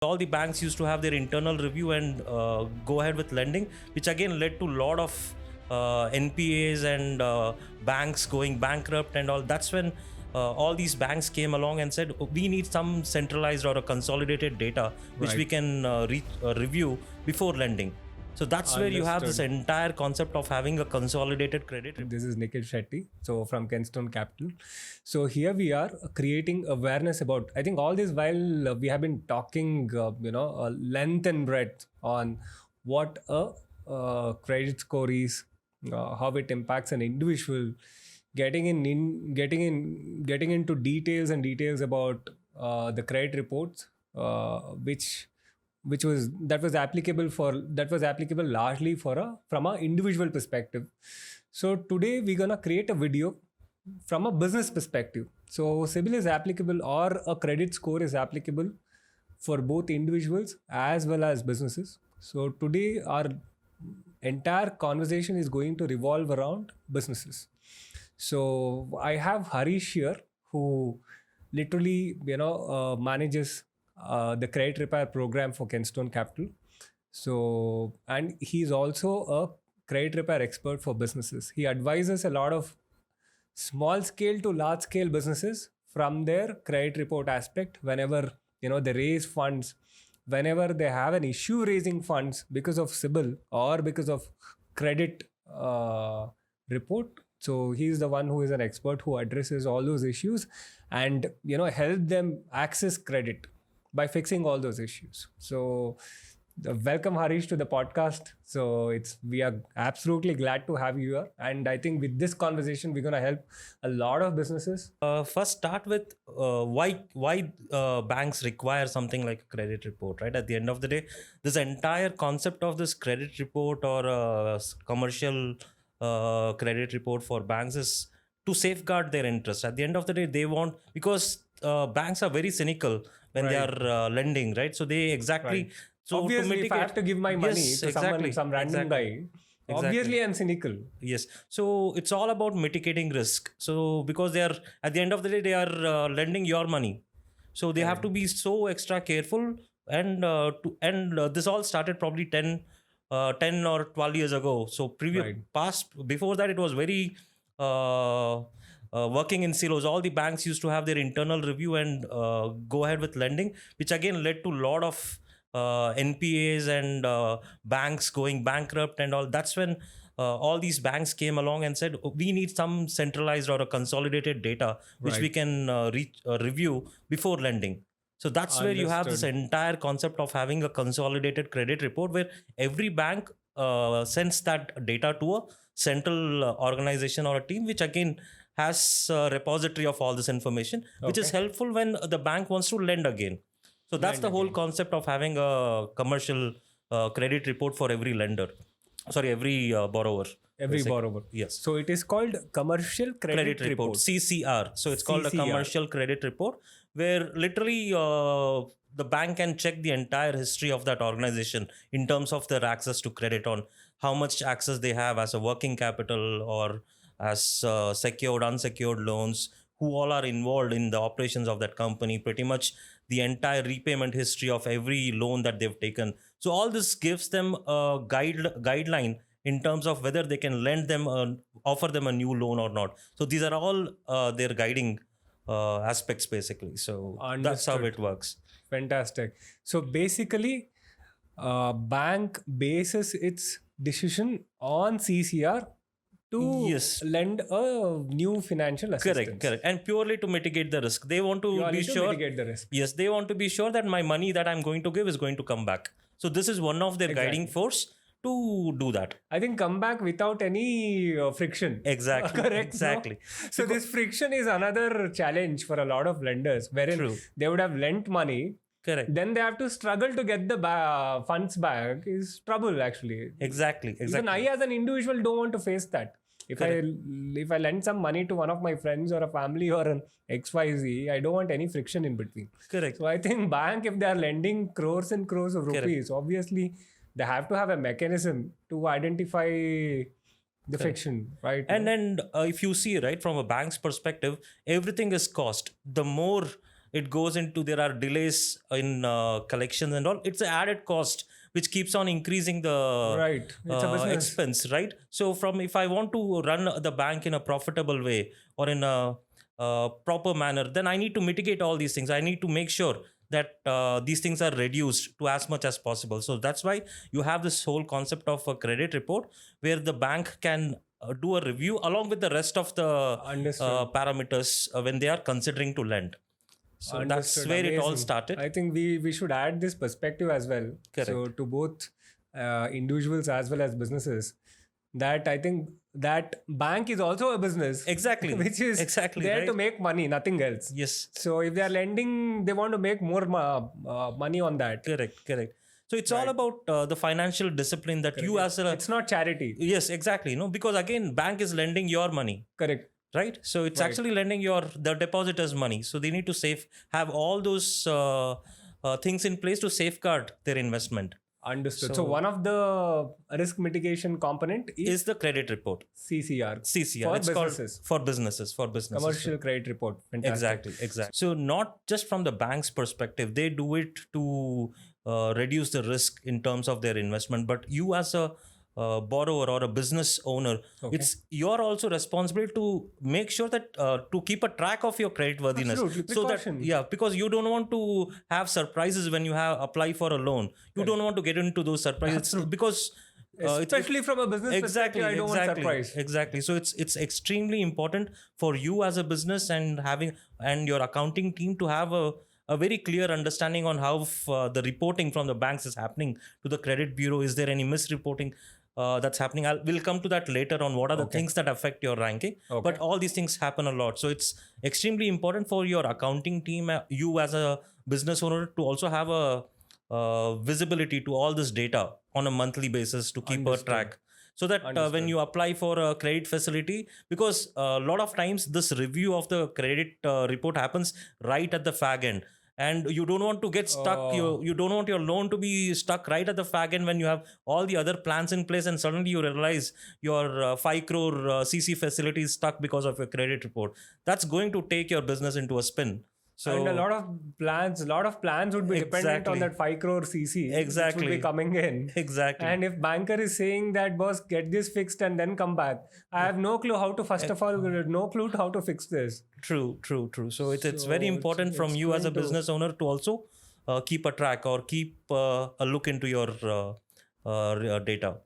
All the banks used to have their internal review and go ahead with lending, which again led to a lot of NPAs and banks going bankrupt and all. That's when all these banks came along and said, we need some centralized or a consolidated data which we can review before lending. So that's where you have this entire concept of having a consolidated credit report. This is Nikhil Shetty, so from Kenstone Capital. So here we are creating awareness about, I think all this while we have been talking, length and breadth on what a credit score is, how it impacts an individual, getting into details about the credit reports, that was applicable largely from a individual perspective. So today we're gonna create a video from a business perspective. So CIBIL is applicable, or a credit score is applicable for both individuals as well as businesses. So today our entire conversation is going to revolve around businesses. So I have Harish here, who literally manages the credit repair program for Kenstone Capital. So, and he's also a credit repair expert for businesses. He advises a lot of small scale to large scale businesses from their credit report aspect. Whenever they raise funds, whenever they have an issue raising funds because of CIBIL or because of credit report. So he's the one who is an expert who addresses all those issues and help them access credit by fixing all those issues. So welcome Harish to the podcast. So we are absolutely glad to have you here. And I think with this conversation, we're going to help a lot of businesses. First start with why banks require something like a credit report, right? At the end of the day, this entire concept of this credit report or commercial credit report for banks is to safeguard their interests. At the end of the day, they want, because banks are very cynical when they are lending, right? So they so obviously, if I have to give my money to someone, some random guy, obviously I'm cynical. Yes. So it's all about mitigating risk. So because they are, at the end of the day, they are lending your money. So they have to be so extra careful. And this all started probably 10 or 12 years ago. So before that, it was very working in silos. All the banks used to have their internal review and go ahead with lending, which again led to a lot of NPAs and banks going bankrupt and all. That's when all these banks came along and said, we need some centralized or a consolidated data which we can review before lending. So that's where you have this entire concept of having a consolidated credit report, where every bank sends that data to a central organization or a team, which again has a repository of all this information, which is helpful when the bank wants to lend again. So that's the whole concept of having a commercial credit report for every every borrower. Every borrower. Yes. So it is called commercial credit report. CCR. So it's called a commercial credit report, where literally the bank can check the entire history of that organization in terms of their access to credit, on how much access they have as a working capital or as secured, unsecured loans, who all are involved in the operations of that company, pretty much the entire repayment history of every loan that they've taken. So all this gives them a guideline in terms of whether they can lend them, offer them a new loan or not. So these are all their guiding aspects basically. So that's how it works. Fantastic. So basically, bank bases its decision on CCR to lend a new financial assistance. Correct. And purely to mitigate the risk. They want to be sure. Mitigate the risk. Yes, they want to be sure that my money that I'm going to give is going to come back. So this is one of their guiding force to do that. I think come back without any friction. Exactly. Correct. Exactly. No? So this friction is another challenge for a lot of lenders, wherein they would have lent money. Correct. Then they have to struggle to get the funds back. Is trouble actually. Exactly. Even I as an individual don't want to face that. If I lend some money to one of my friends or a family or an XYZ, I don't want any friction in between. Correct. So I think bank, if they are lending crores and crores of rupees, obviously they have to have a mechanism to identify the friction, right? And then if you see, right, from a bank's perspective, everything is cost. The more it goes into, there are delays in collections and all. It's an added cost which keeps on increasing the Right. It's a business. expense, right? So from, if I want to run the bank in a profitable way or in a proper manner, then I need to mitigate all these things. I need to make sure that these things are reduced to as much as possible. So that's why you have this whole concept of a credit report, where the bank can do a review along with the rest of the Understood. parameters when they are considering to lend. So that's Understood. where it all Amazing. started. I think we should add this perspective as well. Correct. So to both individuals as well as businesses, that I think that bank is also a business. Exactly. Which is exactly there right. to make money, nothing else. Yes. So if they are lending, they want to make more money on that. Correct. So it's all about the financial discipline that you as a, It's not charity. yes, exactly. No, because again, bank is lending your money, Correct. right? So it's actually lending the depositors money. So they need to have all those things in place to safeguard their investment. Understood. So one of the risk mitigation component Is the credit report, CCR. CCR. For It's businesses. called for businesses. Commercial credit report. Fantastic. Exactly. So not just from the bank's perspective, they do it to reduce the risk in terms of their investment. But you as a borrower or a business owner, you're also responsible to make sure that to keep a track of your credit worthiness. Absolutely. So that, Precaution. yeah, because you don't want to have surprises when you apply for a loan. You don't want to get into those surprises because Especially from a business perspective, I don't want surprise. Exactly. So it's extremely important for you as a business and your accounting team to have a very clear understanding on how the reporting from the banks is happening to the credit bureau. Is there any misreporting that's happening? We'll come to that later on. What are the things that affect your ranking? But all these things happen a lot. So it's extremely important for your accounting team, you as a business owner, to also have a visibility to all this data on a monthly basis to keep a track. So that when you apply for a credit facility, because a lot of times this review of the credit report happens right at the fag end. And you don't want to get stuck. You don't want your loan to be stuck right at the fag end when you have all the other plans in place, and suddenly you realize your 5 crore CC facility is stuck because of your credit report. That's going to take your business into a spin. So, and a lot of plans would be dependent on that 5 crore CC. Exactly. Which would be coming in. Exactly. And if banker is saying that, boss, get this fixed and then come back, I have no clue how to, first of all, no clue how to fix this. True. So it's very important from you as a business owner to also keep a track or keep a look into your data.